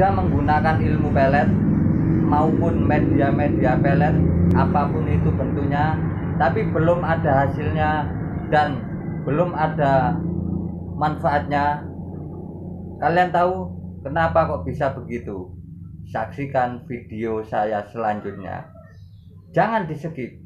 sudah menggunakan ilmu pelet maupun media-media pelet apapun itu bentuknya, tapi belum ada hasilnya dan belum ada manfaatnya. Kalian tahu kenapa kok bisa begitu? Saksikan video saya selanjutnya. Jangan di-skip.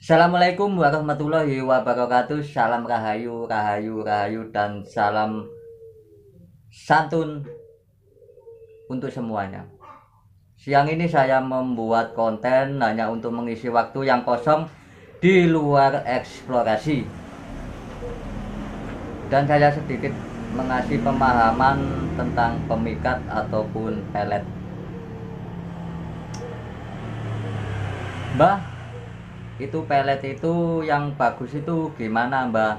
Assalamualaikum warahmatullahi wabarakatuh. Salam rahayu, rahayu, rahayu, dan salam santun untuk semuanya. Siang ini saya membuat konten hanya untuk mengisi waktu yang kosong di luar eksplorasi, dan saya sedikit mengasih pemahaman tentang pemikat ataupun pelet. Mbah, itu pelet itu yang bagus itu gimana, Mbak?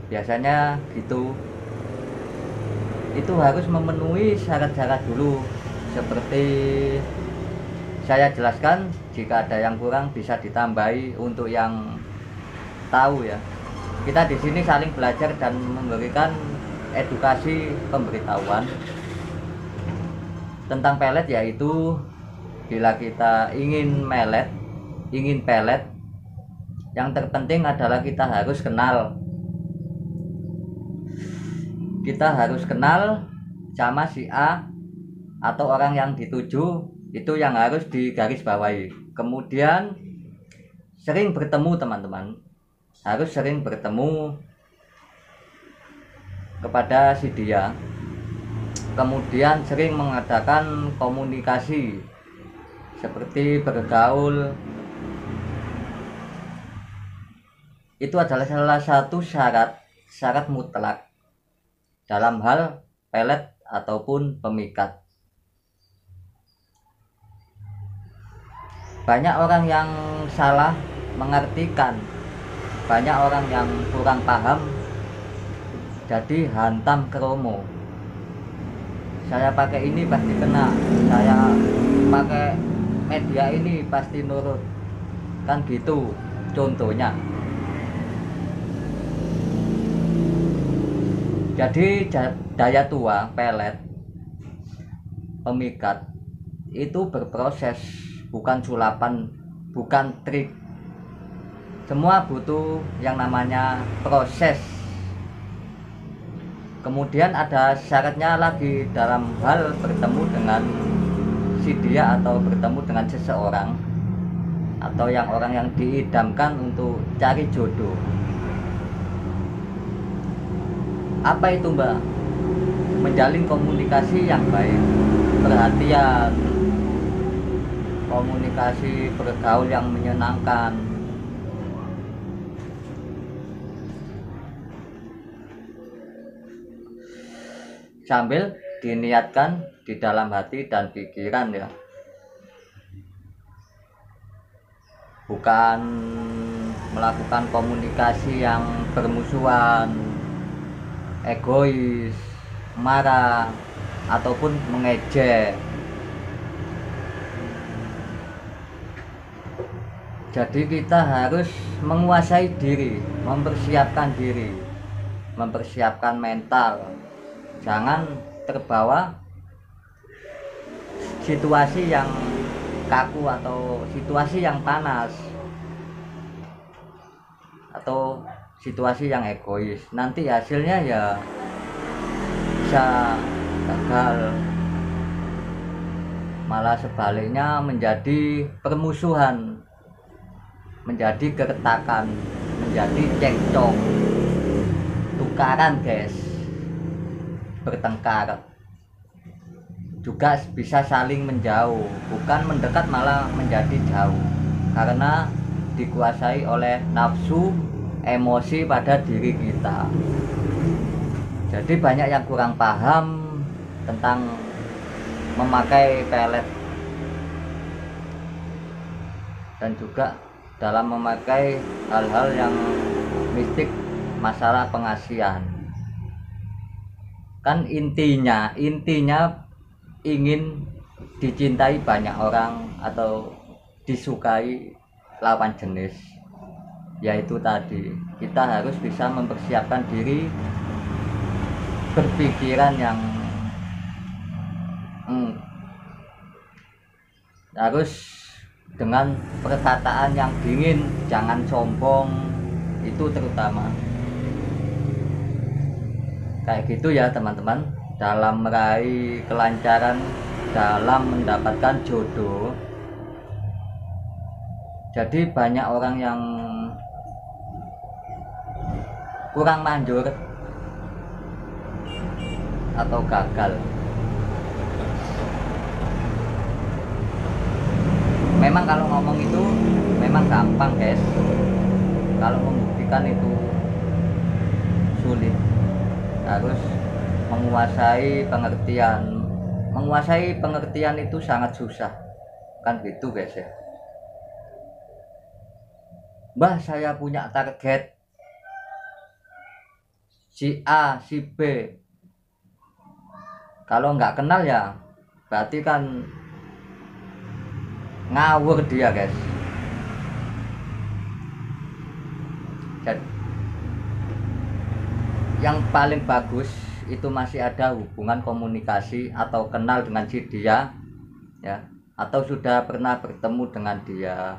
Biasanya gitu, itu harus memenuhi syarat-syarat dulu, seperti saya jelaskan. Jika ada yang kurang bisa ditambahi untuk yang tahu ya. Kita di sini saling belajar dan memberikan edukasi pemberitahuan tentang pelet, yaitu bila kita ingin pelet, yang terpenting adalah kita harus kenal. Kita harus kenal sama si A atau orang yang dituju, itu yang harus digarisbawahi. Kemudian sering bertemu, teman-teman. Harus sering bertemu kepada si dia. Kemudian sering mengadakan komunikasi seperti bergaul. Itu adalah salah satu syarat mutlak dalam hal pelet ataupun pemikat. Banyak orang yang salah mengartikan, banyak orang yang kurang paham, jadi hantam kromo. Saya pakai ini pasti kena, saya pakai media ini pasti nurut, kan gitu contohnya. Jadi daya tua pelet pemikat itu berproses, bukan sulapan, bukan trik. Semua butuh yang namanya proses. Kemudian ada syaratnya lagi dalam hal bertemu dengan si dia atau bertemu dengan seseorang atau yang orang yang diidamkan untuk cari jodoh. Apa itu, Mbak? Menjalin komunikasi yang baik, perhatian, komunikasi bergaul yang menyenangkan. Sambil diniatkan di dalam hati dan pikiran ya. Bukan melakukan komunikasi yang bermusuhan, egois, marah, ataupun mengejek. Jadi kita harus menguasai diri, mempersiapkan diri, mempersiapkan mental. Jangan terbawa situasi yang kaku atau situasi yang panas atau situasi yang egois. Nanti hasilnya ya bisa gagal, malah sebaliknya menjadi permusuhan, menjadi gertakan, menjadi cekcok, tukaran guys, bertengkar. Juga bisa saling menjauh, bukan mendekat malah menjadi jauh, karena dikuasai oleh nafsu, emosi pada diri kita. Jadi banyak yang kurang paham tentang memakai pelet dan juga dalam memakai hal-hal yang mistik, masalah pengasihan. kan intinya ingin dicintai banyak orang atau disukai lawan jenis, yaitu tadi kita harus bisa mempersiapkan diri, berpikiran yang harus dengan perkataan yang dingin, jangan sombong, itu terutama kayak gitu ya teman-teman, dalam meraih kelancaran dalam mendapatkan jodoh. Jadi banyak orang yang kurang manjur atau gagal. Memang kalau ngomong itu memang gampang guys, kalau membuktikan itu sulit. Harus menguasai pengertian itu sangat susah, kan gitu guys ya. Mbah, saya punya target si A si B, kalau nggak kenal ya berarti kan ngawur dia guys. Jadi yang paling bagus itu masih ada hubungan komunikasi atau kenal dengan si dia ya, atau sudah pernah bertemu dengan dia,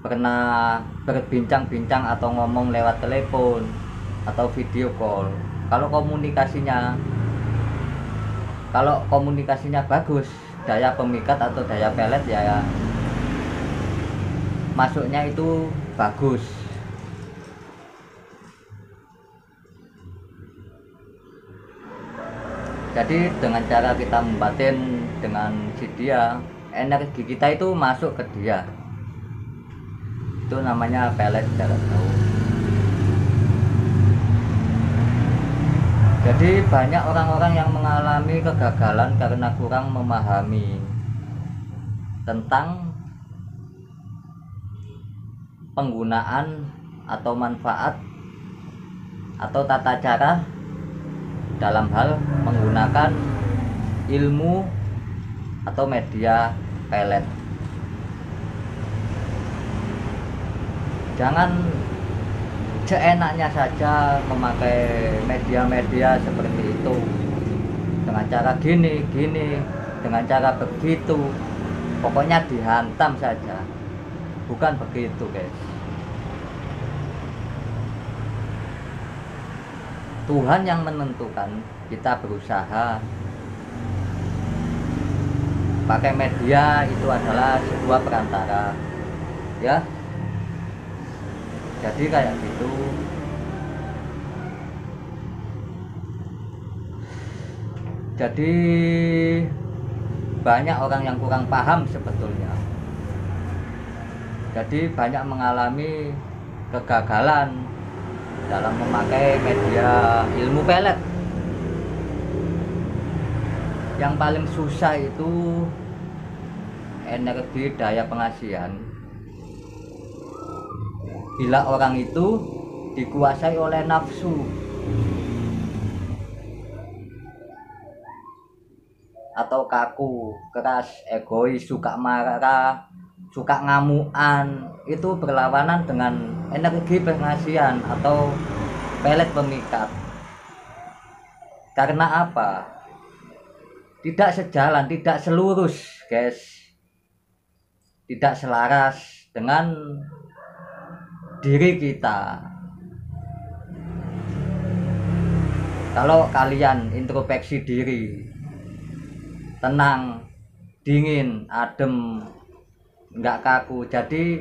pernah berbincang-bincang atau ngomong lewat telepon atau video call. Kalau komunikasinya bagus, daya pemikat atau daya pelet ya masuknya itu bagus. Jadi dengan cara kita membatin dengan si dia, energi kita itu masuk ke dia, itu namanya pelet jarak jauh. Jadi banyak orang-orang yang mengalami kegagalan karena kurang memahami tentang penggunaan atau manfaat atau tata cara dalam hal menggunakan ilmu atau media pelet. Jangan seenaknya saja memakai media-media seperti itu dengan cara gini, dengan cara begitu, pokoknya dihantam saja. Bukan begitu guys. Tuhan yang menentukan, kita berusaha. Pakai media itu adalah sebuah perantara ya. Jadi kayak gitu. Jadi banyak orang yang kurang paham sebetulnya. Jadi banyak mengalami kegagalan dalam memakai media ilmu pelet. Yang paling susah itu energi daya pengasihan. Bila orang itu dikuasai oleh nafsu atau kaku, keras, egois, suka marah, suka ngamuan, itu berlawanan dengan energi pengasihan atau pelet pemikat. Karena apa? Tidak sejalan, tidak selurus guys, tidak selaras dengan diri kita. Kalau kalian introspeksi diri, tenang, dingin, adem, nggak kaku, jadi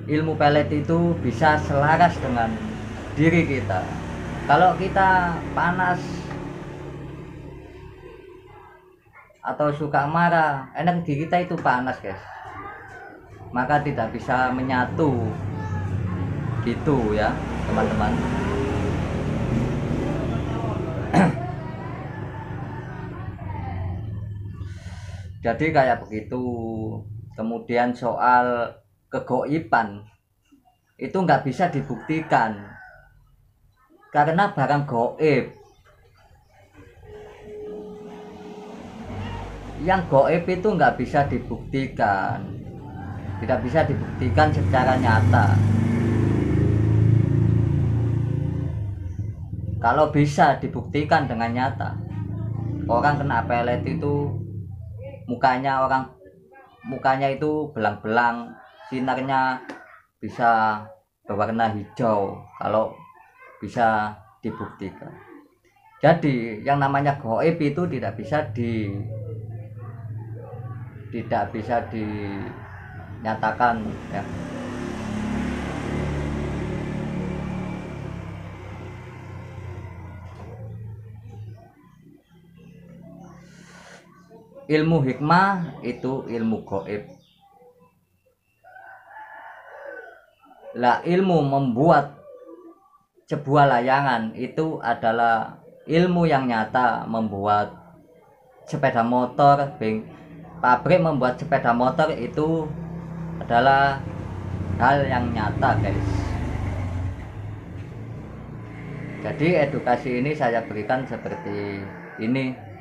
ilmu pelet itu bisa selaras dengan diri kita. Kalau kita panas atau suka marah, energi kita itu panas guys, maka tidak bisa menyatu gitu ya teman-teman. Jadi kayak begitu. Kemudian soal kegoiban itu nggak bisa dibuktikan karena barang goib. yang gaib itu nggak bisa dibuktikan, tidak bisa dibuktikan secara nyata. Kalau bisa dibuktikan dengan nyata, orang kena pelet itu mukanya itu belang-belang, sinarnya bisa berwarna hijau kalau bisa dibuktikan. Jadi yang namanya gaib itu tidak bisa dinyatakan ya. Ilmu hikmah itu ilmu gaib. Lah ilmu membuat sebuah layangan itu adalah ilmu yang nyata. Membuat sepeda motor, pabrik membuat sepeda motor itu adalah hal yang nyata, guys. Jadi edukasi ini saya berikan seperti ini.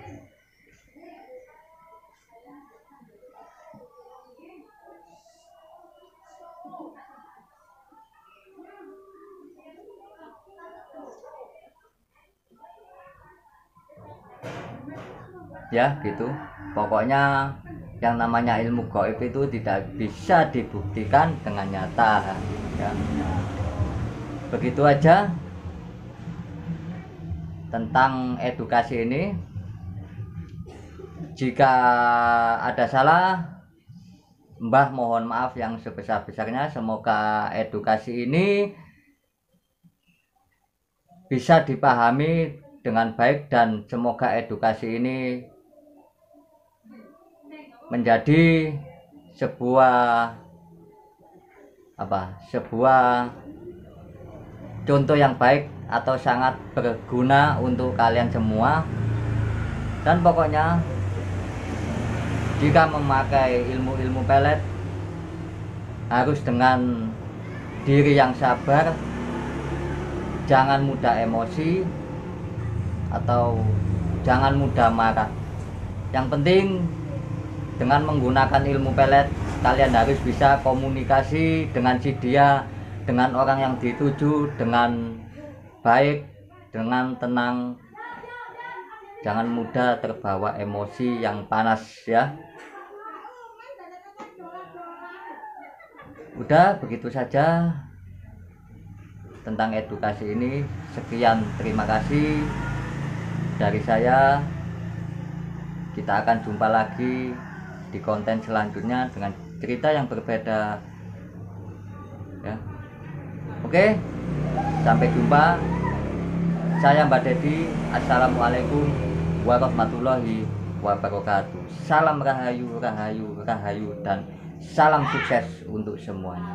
Ya gitu, pokoknya yang namanya ilmu gaib itu tidak bisa dibuktikan dengan nyata ya. Begitu aja tentang edukasi ini. Jika ada salah, Mbah mohon maaf yang sebesar-besarnya. Semoga edukasi ini bisa dipahami dengan baik, dan semoga edukasi ini menjadi sebuah contoh yang baik atau sangat berguna untuk kalian semua. Dan pokoknya jika memakai ilmu-ilmu pelet harus dengan diri yang sabar, jangan mudah emosi atau jangan mudah marah. Yang penting dengan menggunakan ilmu pelet, kalian harus bisa komunikasi dengan si dia, dengan orang yang dituju dengan baik, dengan tenang. Jangan mudah terbawa emosi yang panas ya. Udah begitu saja tentang edukasi ini. Sekian, terima kasih dari saya. Kita akan jumpa lagi di konten selanjutnya dengan cerita yang berbeda ya. Oke, sampai jumpa. Saya Mbak Dedi. Assalamualaikum warahmatullahi wabarakatuh. Salam rahayu, rahayu, rahayu, dan salam sukses untuk semuanya.